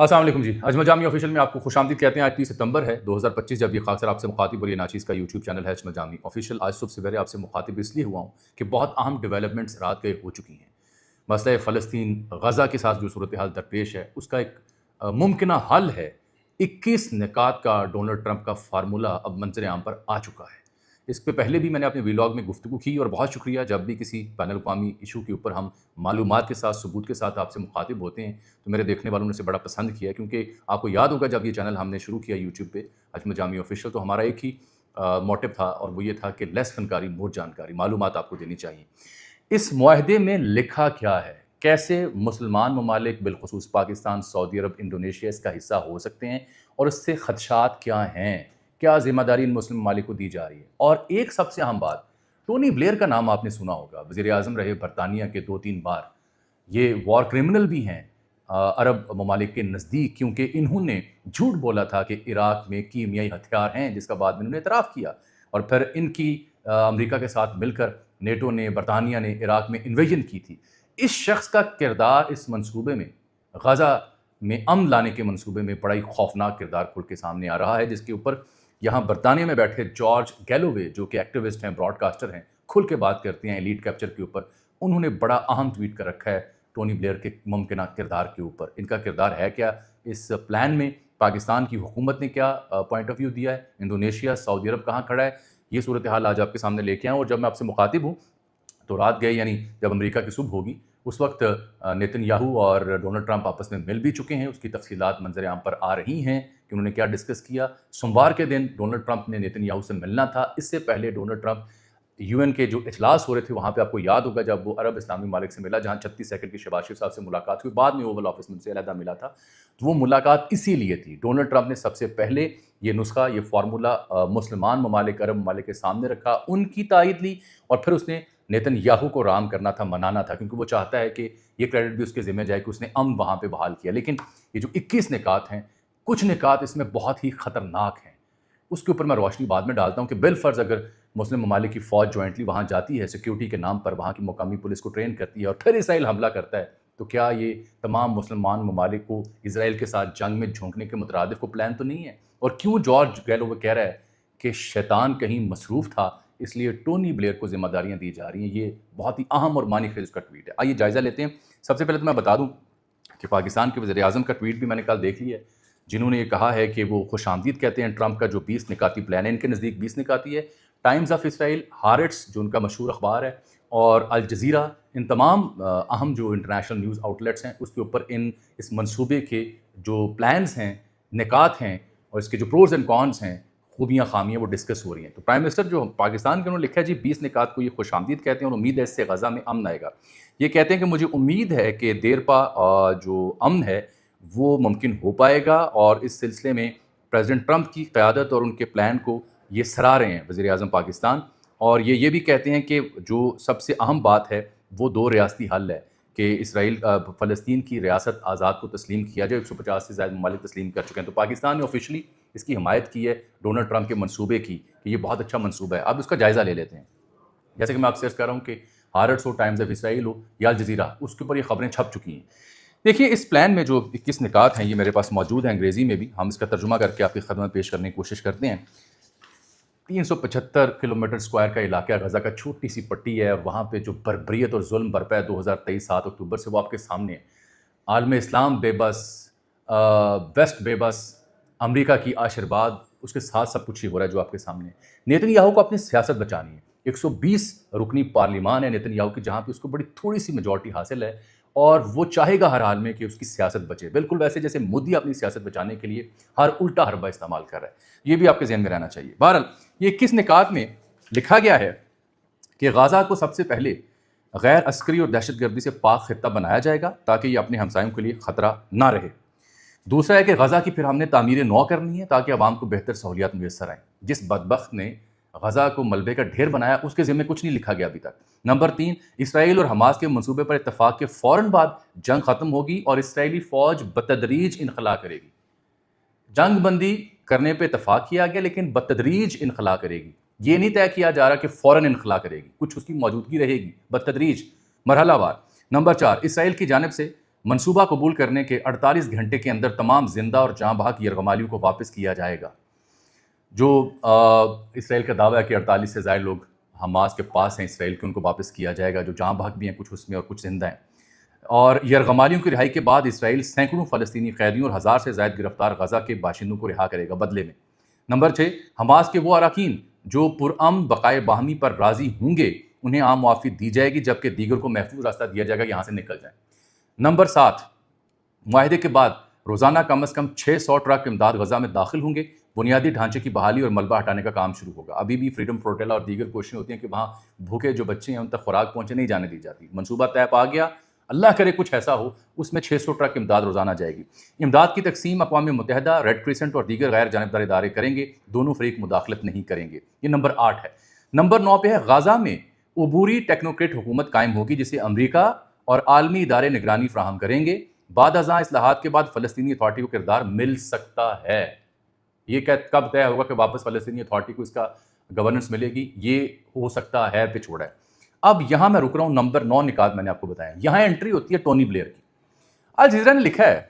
السلام علیکم جی، اجمل جامی آفیشیل میں آپ کو خوش آمدید کہتے ہیں۔ آج 30 ستمبر ہے 2025 جب یہ خاص آپ سے مخاطب اور یہ ناچیز کا یوٹیوب چینل ہے اجمل جامی آفیشیل۔ آج صبح سویرے آپ سے مخاطب اس لیے ہوا ہوں کہ بہت اہم ڈیولپمنٹس رات گئے ہو چکی ہیں۔ مسئلہ فلسطین غزہ کے ساتھ جو صورتحال درپیش ہے اس کا ایک ممکنہ حل ہے 21 نکات کا ڈونلڈ ٹرمپ کا فارمولہ اب منظر عام پر آ چکا ہے۔ اس پہ پہلے بھی میں نے اپنے ویلاگ میں گفتگو کی اور بہت شکریہ، جب بھی کسی بین الاقوامی ایشو کے اوپر ہم معلومات کے ساتھ ثبوت کے ساتھ آپ سے مخاطب ہوتے ہیں تو میرے دیکھنے والوں نے اسے بڑا پسند کیا، کیونکہ آپ کو یاد ہوگا جب یہ چینل ہم نے شروع کیا یوٹیوب پہ اجمل جامی آفیشیل تو ہمارا ایک ہی موٹو تھا اور وہ یہ تھا کہ لیس فنکاری مور جانکاری، معلومات آپ کو دینی چاہیے۔ اس معاہدے میں لکھا کیا ہے، کیسے مسلمان ممالک بالخصوص پاکستان، سعودی عرب، انڈونیشیا اس کا حصہ ہو سکتے ہیں اور اس سے خدشات کیا ہیں، کیا ذمہ داری ان مسلم ممالک کو دی جا رہی ہے۔ اور ایک سب سے اہم بات، ٹونی بلیئر کا نام آپ نے سنا ہوگا، وزیر اعظم رہے برطانیہ کے 2-3 بار، یہ وار کرمنل بھی ہیں عرب ممالک کے نزدیک، کیونکہ انہوں نے جھوٹ بولا تھا کہ عراق میں کیمیائی ہتھیار ہیں، جس کا بعد میں انہوں نے اعتراف کیا، اور پھر ان کی امریکہ کے ساتھ مل کر نیٹو نے، برطانیہ نے عراق میں انویژن کی تھی۔ اس شخص کا کردار اس منصوبے میں، غزہ میں امن لانے کے منصوبے میں بڑا ہی خوفناک کردار کھل کے سامنے آ رہا ہے، جس کے اوپر یہاں برطانیہ میں بیٹھے جارج گیلووے جو کہ ایکٹیوسٹ ہیں، براڈ کاسٹر ہیں، کھل کے بات کرتے ہیں ایلیٹ کیپچر کے اوپر۔ انہوں نے بڑا اہم ٹویٹ کر رکھا ہے ٹونی بلیئر کے ممکنہ کردار کے اوپر۔ ان کا کردار ہے کیا اس پلان میں، پاکستان کی حکومت نے کیا پوائنٹ آف ویو دیا ہے، انڈونیشیا، سعودی عرب کہاں کھڑا ہے، یہ صورتحال آج آپ کے سامنے لے کے آئیں۔ اور جب میں آپ سے مخاطب ہوں تو رات گئے، یعنی جب امریکہ کی صبح ہوگی اس وقت نیتن یاہو اور ڈونلڈ ٹرمپ آپس میں مل بھی چکے ہیں۔ اس کی تفصیلات منظر عام پر آ رہی ہیں کہ انہوں نے کیا ڈسکس کیا۔ سوموار کے دن ڈونلڈ ٹرمپ نے نیتن یاہو سے ملنا تھا، اس سے پہلے ڈونلڈ ٹرمپ UN کے جو اجلاس ہو رہے تھے وہاں پہ آپ کو یاد ہوگا جب وہ عرب اسلامی ممالک سے ملا، جہاں 36 سیکنڈ کی شہباز شریف صاحب سے ملاقات ہوئی، بعد میں اوول آفس میں ان سے علیحدہ ملا تھا، تو وہ ملاقات اسی لیے تھی۔ ڈونلڈ ٹرمپ نے سب سے پہلے یہ نسخہ، یہ فارمولہ مسلمان ممالک، عرب ممالک کے سامنے رکھا، ان کی تائید لی، اور پھر اس نے نیتن یاہو کو رام کرنا تھا، منانا تھا، کیونکہ وہ چاہتا ہے کہ یہ کریڈٹ بھی اس کے ذمہ جائے کہ اس نے امن وہاں پہ بحال کیا۔ لیکن یہ جو 21 نکات ہیں، کچھ نکات اس میں بہت ہی خطرناک ہیں، اس کے اوپر میں روشنی بعد میں ڈالتا ہوں کہ بالفرض اگر مسلم ممالک کی فوج جوائنٹلی وہاں جاتی ہے سیکیورٹی کے نام پر، وہاں کی مقامی پولیس کو ٹرین کرتی ہے اور پھر اسرائیل حملہ کرتا ہے، تو کیا یہ تمام مسلمان ممالک کو اسرائیل کے ساتھ جنگ میں جھونکنے کے مترادف کو پلان تو نہیں ہے؟ اور کیوں جارج گیلووے کہہ رہا ہے کہ شیطان کہیں مصروف تھا اس لیے ٹونی بلیئر کو ذمہ داریاں دی جا رہی ہیں؟ یہ بہت ہی اہم اور معنی خیز اس کا ٹویٹ ہے، آئیے جائزہ لیتے ہیں۔ سب سے پہلے تو میں بتا دوں کہ پاکستان کے وزیر اعظم کا ٹویٹ بھی میں نے کل دیکھ لیا ہے، جنہوں نے یہ کہا ہے کہ وہ خوش آمدید کہتے ہیں ٹرمپ کا جو 20 نکاتی پلان ہے، ان کے نزدیک 20 نکاتی ہے۔ ٹائمز آف اسرائیل، ہارٹس جو ان کا مشہور اخبار ہے، اور الجزیرہ، ان تمام اہم جو انٹرنیشنل نیوز آؤٹلیٹس ہیں اس کے اوپر اس منصوبے کے جو پلانز ہیں، نکات ہیں، اور اس کے جو پروز اینڈ کونز ہیں، خوبیاں خامیاں، وہ ڈسکس ہو رہی ہیں۔ تو پرائم منسٹر جو پاکستان کے انہوں نے لکھا ہے جی 20 نکات کو یہ خوش آمدید کہتے ہیں اور امید ہے اس سے غزہ میں امن آئے گا۔ یہ کہتے ہیں کہ مجھے امید ہے کہ دیرپا جو امن ہے وہ ممکن ہو پائے گا، اور اس سلسلے میں پریزیڈنٹ ٹرمپ کی قیادت اور ان کے پلان کو یہ سراہ رہے ہیں وزیر اعظم پاکستان۔ اور یہ بھی کہتے ہیں کہ جو سب سے اہم بات ہے وہ 2 ریاستی حل ہے، کہ اسرائیل فلسطین کی ریاست آزاد کو تسلیم کیا جائے۔ 150 سے زائد ممالک تسلیم کر چکے ہیں، تو پاکستان نے آفیشلی اس کی حمایت کی ہے ڈونلڈ ٹرمپ کے منصوبے کی کہ یہ بہت اچھا منصوبہ ہے۔ اب اس کا جائزہ لے لیتے ہیں۔ جیسے کہ میں آپ سے عرض کر رہا ہوں کہ ہارٹس ہو، ٹائمز آف اسرائیل ہو یا الجزیرہ، اس کے اوپر یہ خبریں چھپ چکی ہیں۔ دیکھیے اس پلان میں جو 21 نکات ہیں یہ میرے پاس موجود ہیں انگریزی میں بھی، ہم اس کا ترجمہ کر کے آپ کی خدمت پیش کرنے کی کوشش کرتے ہیں۔ 375 کلومیٹر اسکوائر کا علاقہ غزہ کا، چھوٹی سی پٹی ہے، اور وہاں پہ جو بربریت اور ظلم برپا ہے 2023 7 اکتوبر سے، وہ آپ کے سامنے ہے۔ عالم اسلام بے بس، ویسٹ بے بس، امریکہ کی آشرواد، اس کے ساتھ سب کچھ ہی ہو رہا ہے جو آپ کے سامنے ہے۔ نیتن یاہو کو اپنی سیاست بچانی ہے۔ 120 رکنی پارلیمان ہے نیتن یاہو کی، جہاں پہ اس کو بڑی تھوڑی سی میجورٹی حاصل ہے، اور وہ چاہے گا ہر حال میں کہ اس کی سیاست بچے، بالکل ویسے جیسے مودی اپنی سیاست بچانے کے لیے ہر الٹا حربہ استعمال کر رہا ہے۔ یہ بھی آپ کے ذہن میں رہنا چاہیے۔ بہرحال یہ 21 نکات میں لکھا گیا ہے کہ غزہ کو سب سے پہلے غیر عسکری اور دہشت گردی سے پاک خطہ بنایا جائے گا تاکہ یہ اپنے ہمسایوں کے لیے خطرہ نہ رہے۔ دوسرا ہے کہ غزہ کی پھر ہم نے تعمیر نو کرنی ہے تاکہ عوام کو بہتر سہولیات میسر آئیں۔ جس بدبخت نے غزہ کو ملبے کا ڈھیر بنایا اس کے ذمہ کچھ نہیں لکھا گیا ابھی تک۔ نمبر 3، اسرائیل اور حماس کے منصوبے پر اتفاق کے فوراً بعد جنگ ختم ہوگی اور اسرائیلی فوج بتدریج انخلا کرے گی۔ جنگ بندی کرنے پہ اتفاق کیا گیا لیکن بتدریج انخلا کرے گی، یہ نہیں طے کیا جا رہا کہ فوراً انخلا کرے گی، کچھ اس کی موجودگی رہے گی بتدریج، مرحلہ وار۔ نمبر 4، اسرائیل کی جانب سے منصوبہ قبول کرنے کے 48 گھنٹے کے اندر تمام زندہ اور جاں بحق یرغمالیوں کو واپس کیا جائے گا. جو اسرائیل کا دعویٰ ہے کہ 48 سے زائد لوگ حماس کے پاس ہیں اسرائیل کے، ان کو واپس کیا جائے گا، جو جاں بحق بھی ہیں کچھ اس میں اور کچھ زندہ ہیں. اور یرغمالیوں کی رہائی کے بعد اسرائیل سینکڑوں فلسطینی قیدیوں اور 1000 سے زائد گرفتار غزہ کے باشندوں کو رہا کرے گا بدلے میں. نمبر 6، حماس کے وہ اراکین جو پرامن بقائے باہمی پر راضی ہوں گے انہیں عام معافی دی جائے گی، جبکہ دیگر کو محفوظ راستہ دیا جائے گا یہاں سے نکل جائیں. نمبر 7، معاہدے کے بعد روزانہ کم از کم 600 ٹرک امداد غزہ میں داخل ہوں گے. بنیادی ڈھانچے کی بحالی اور ملبہ ہٹانے کا کام شروع ہوگا. ابھی بھی فریڈم فروٹیلا اور دیگر کوششیں ہوتی ہیں کہ وہاں بھوکے جو بچے ہیں ان تک خوراک پہنچے نہیں جانے دی جاتی. منصوبہ طے پا گیا، اللہ کرے کچھ ایسا ہو، اس میں 600 ٹرک امداد روزانہ جائے گی. امداد کی تقسیم اقوام متحدہ، ریڈ کریسنٹ اور دیگر غیر جانبدار ادارے کریں گے. دونوں فریق مداخلت نہیں کریں گے. یہ نمبر 8 ہے. نمبر 9 پہ ہے غزہ میں عبوری ٹیکنوکریٹ حکومت قائم ہوگی جسے امریکہ اور عالمی ادارے نگرانی فراہم کریں گے. بعد ازاں اصلاحات کے بعد فلسطینی اتھارٹی کو کردار مل سکتا ہے. یہ کب طے ہوگا کہ واپس فلسطینی اتھارٹی کو اس کا گورننس ملے گی، یہ ہو سکتا ہے پہ چھوڑا ہے. اب یہاں میں رک رہا ہوں، نمبر 9 نکات میں نے آپ کو بتایا. یہاں انٹری ہوتی ہے ٹونی بلیئر کی. الجزیرہ نے لکھا ہے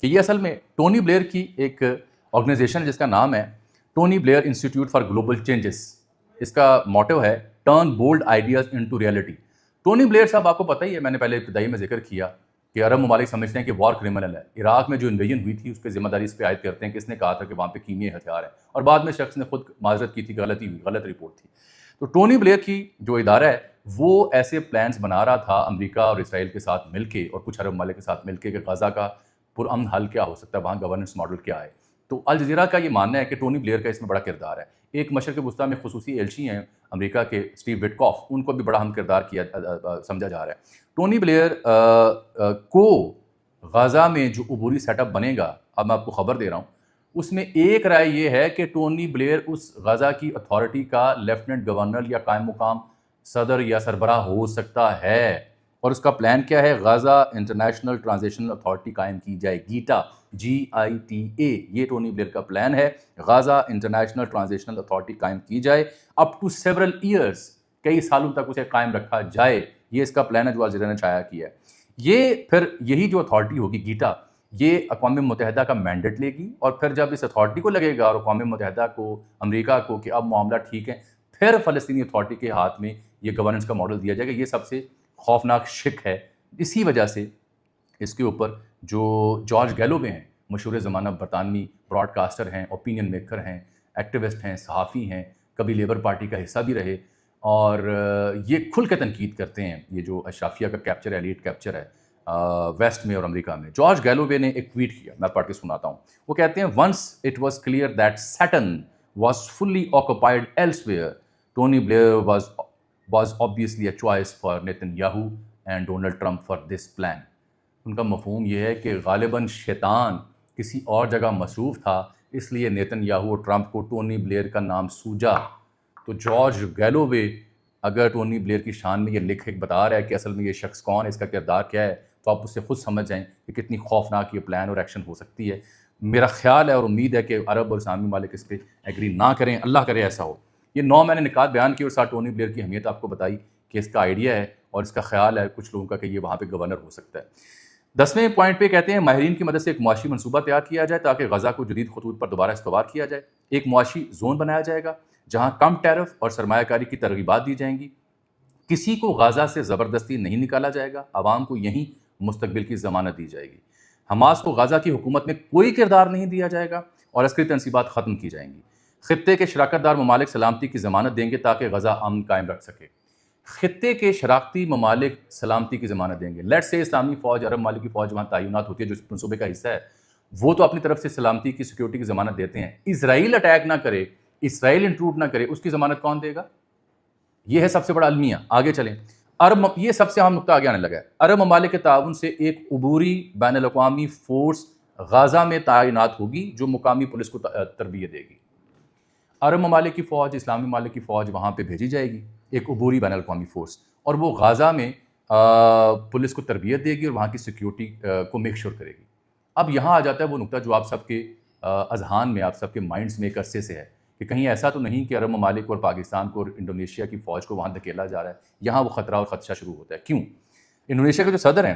کہ یہ اصل میں ٹونی بلیئر کی ایک آرگنائزیشن جس کا نام ہے Tony Blair Institute for Global Changes. اس کا موٹو ہے turn bold ideas into reality. Tony Blair صاحب آپ کو پتہ ہی ہے، میں نے پہلے ابتدائی میں ذکر کیا کہ عرب ممالک سمجھتے ہیں کہ وار کرمنل ہے. عراق میں جو انویژن ہوئی تھی اس پہ ذمہ داری اس پہ عائد کرتے ہیں کہ اس نے کہا تھا کہ وہاں پہ کیمیائی ہتھیار ہیں، اور بعد میں شخص نے خود معذرت کی تھی، غلطی ہوئی، غلط رپورٹ تھی. تو ٹونی بلیئر کی جو ادارہ ہے وہ ایسے پلانز بنا رہا تھا امریکہ اور اسرائیل کے ساتھ مل کے اور کچھ عرب ممالک کے ساتھ مل کے کہ غزہ کا پرامن حل کیا ہو سکتا ہے، وہاں گورننس ماڈل کیا ہے. تو الجزیرہ کا یہ ماننا ہے کہ ٹونی بلیئر کا اس میں بڑا کردار ہے. ایک مشرق وسطیٰ میں خصوصی ایلچی ہیں امریکہ کے اسٹیو وٹکاف، ان کو بھی بڑا اہم کردار کیا سمجھا جا رہا ہے. ٹونی بلیئر کو غزہ میں جو عبوری سیٹ اپ بنے گا، اب میں آپ کو خبر دے رہا ہوں، اس میں ایک رائے یہ ہے کہ ٹونی بلیئر اس غزہ کی اتھارٹی کا لیفٹیننٹ گورنر یا قائم مقام صدر یا سربراہ ہو سکتا ہے. اور اس کا پلان کیا ہے؟ غزہ انٹرنیشنل ٹرانزیشنل اتھارٹی قائم کی جائے، گیٹا GITA. یہ ٹونی بلیئر کا پلان ہے، غزہ انٹرنیشنل ٹرانزیشنل اتھارٹی قائم کی جائے، اپ ٹو سیورل ایئرس، کئی سالوں تک اسے قائم رکھا جائے. یہ اس کا پلان ہے جو الجزیرہ نے شائع کیا ہے. یہ پھر یہی جو اتھارٹی ہوگی گیٹا، یہ اقوام متحدہ کا مینڈیٹ لے گی، اور پھر جب اس اتھارٹی کو لگے گا اور اقوام متحدہ کو، امریکہ کو، کہ اب معاملہ ٹھیک ہے، پھر فلسطینی اتھارٹی کے ہاتھ میں یہ گورننس کا ماڈل دیا جائے گا. یہ سب سے خوفناک شک ہے. اسی وجہ سے اس کے اوپر جو جارج گیلووے ہیں، مشہور زمانہ برطانوی براڈ کاسٹر ہیں، اوپینین میکر ہیں، ایکٹیوسٹ ہیں، صحافی ہیں، کبھی لیبر پارٹی کا حصہ بھی رہے، اور یہ کھل کے تنقید کرتے ہیں یہ جو اشرافیہ کا کیپچر ہے، ایلیٹ کیپچر ہے ویسٹ میں اور امریکہ میں. جارج گیلووے نے ایک ٹویٹ کیا، میں پڑھ کے سناتا ہوں. وہ کہتے ہیں once it was clear that Saturn was fully occupied elsewhere, Tony Blair was obviously a choice for Netanyahu and Donald Trump for this plan. ان کا مفہوم یہ ہے کہ غالباً شیطان کسی اور جگہ مصروف تھا، اس لیے نیتن یاہو اور ٹرمپ کو ٹونی بلیئر کا نام سوجا. تو جارج گیلووے اگر ٹونی بلیئر کی شان میں یہ لکھ بتا رہا ہے کہ اصل میں یہ شخص کون ہے، اس کا کردار کیا ہے، تو آپ اس سے خود سمجھ جائیں کہ کتنی خوفناک یہ پلان اور ایکشن ہو سکتی ہے. میرا خیال ہے اور امید ہے کہ عرب اور اسلامی ممالک اس پہ ایگری نہ کریں، اللہ کرے ایسا ہو. یہ 9 میں نے نکات بیان کی اور ساتھ ٹونی بلیئر کی اہمیت آپ کو بتائی کہ اس کا آئیڈیا ہے اور اس کا خیال ہے کچھ لوگوں کا کہ یہ وہاں پہ گورنر ہو سکتا ہے. 10ویں پوائنٹ پہ کہتے ہیں ماہرین کی مدد سے ایک معاشی منصوبہ تیار کیا جائے تاکہ غزہ کو جدید خطوط پر دوبارہ استوار کیا جائے. ایک معاشی زون بنایا جائے گا جہاں کم ٹیرف اور سرمایہ کاری کی ترغیبات دی جائیں گی. کسی کو غزہ سے زبردستی نہیں نکالا جائے گا، عوام کو یہیں مستقبل کی ضمانت دی جائے گی. حماس کو غزہ کی حکومت میں کوئی کردار نہیں دیا جائے گا اور عسکری تنصیبات ختم کی جائیں گی. خطے کے شراکت دار ممالک سلامتی کی ضمانت دیں گے تاکہ غزہ امن قائم رکھ سکے. خطے کے شراکتی ممالک سلامتی کی ضمانت دیں گے. لیٹس سے اسلامی فوج، عرب ممالک کی فوج وہاں تعینات ہوتی ہے جو اس منصوبے کا حصہ ہے، وہ تو اپنی طرف سے سلامتی کی، سیکیورٹی کی ضمانت دیتے ہیں. اسرائیل اٹیک نہ کرے، اسرائیل انٹروڈ نہ کرے، اس کی ضمانت کون دے گا؟ یہ ہے سب سے بڑا المیہ. آگے چلیں. یہ سب سے اہم نقطہ آگے آنے لگا ہے. عرب ممالک کے تعاون سے ایک عبوری بین الاقوامی فورس غزہ میں تعینات ہوگی جو مقامی پولیس کو تربیت دے گی. عرب ممالک کی فوج، اسلامی ممالک کی فوج وہاں پہ بھیجی جائے گی، ایک عبوری بین الاقوامی فورس، اور وہ غزہ میں پولیس کو تربیت دے گی اور وہاں کی سیکیورٹی کو میک شور کرے گی. اب یہاں آ جاتا ہے وہ نقطہ جو آپ سب کے اذہان میں، آپ سب کے مائنڈز میں ایک عرصے سے ہے کہ کہیں ایسا تو نہیں کہ عرب ممالک اور پاکستان کو اور انڈونیشیا کی فوج کو وہاں دھکیلا جا رہا ہے. یہاں وہ خطرہ اور خدشہ شروع ہوتا ہے. کیوں؟ انڈونیشیا کے جو صدر ہیں